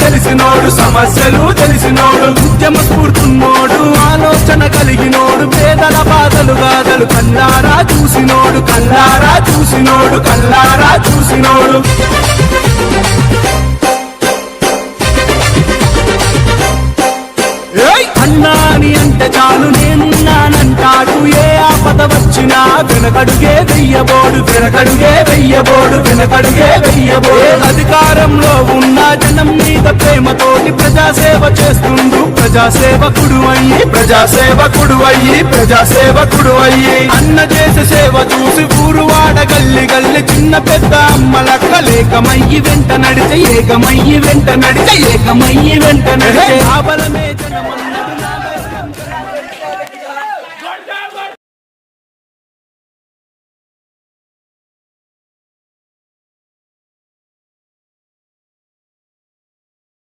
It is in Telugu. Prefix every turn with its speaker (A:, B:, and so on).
A: తెలిసినోడు సమస్యలు తెలిసినోడు ఉద్యమ స్ఫూర్తున్నోడు ఆలోచన కలిగినోడు పేదల బాధలు గాథలు కల్లారా చూసినోడు కల్లారా చూసినోడు కల్లారా చూసినోడు అన్నాని అంటే చాలు నేనున్నానంటాడు ఏ ఆపద వచ్చినా వెనకడుగే వెయ్యబోడు వెనకడుగే వెయ్యబోడు వెనకడుగే వెయ్యబోడు అధికారంలో ఉన్న జనం మీద ప్రేమతోటి ప్రజాసేవ చేస్తుండు ప్రజాసేవకుడు అయ్యి ప్రజాసేవకుడు అయ్యి ప్రజాసేవకుడు అయ్యి అన్న చేసే సేవ చూసి ఊరు వాడ గల్లి గల్లి చిన్న పెద్ద అమ్మలక్క లేకమయ్యి వెంట నడిచే ఏకమయ్యి వెంట నడిచే ఏకమయ్యి వెంట నడిచే ఆబలమే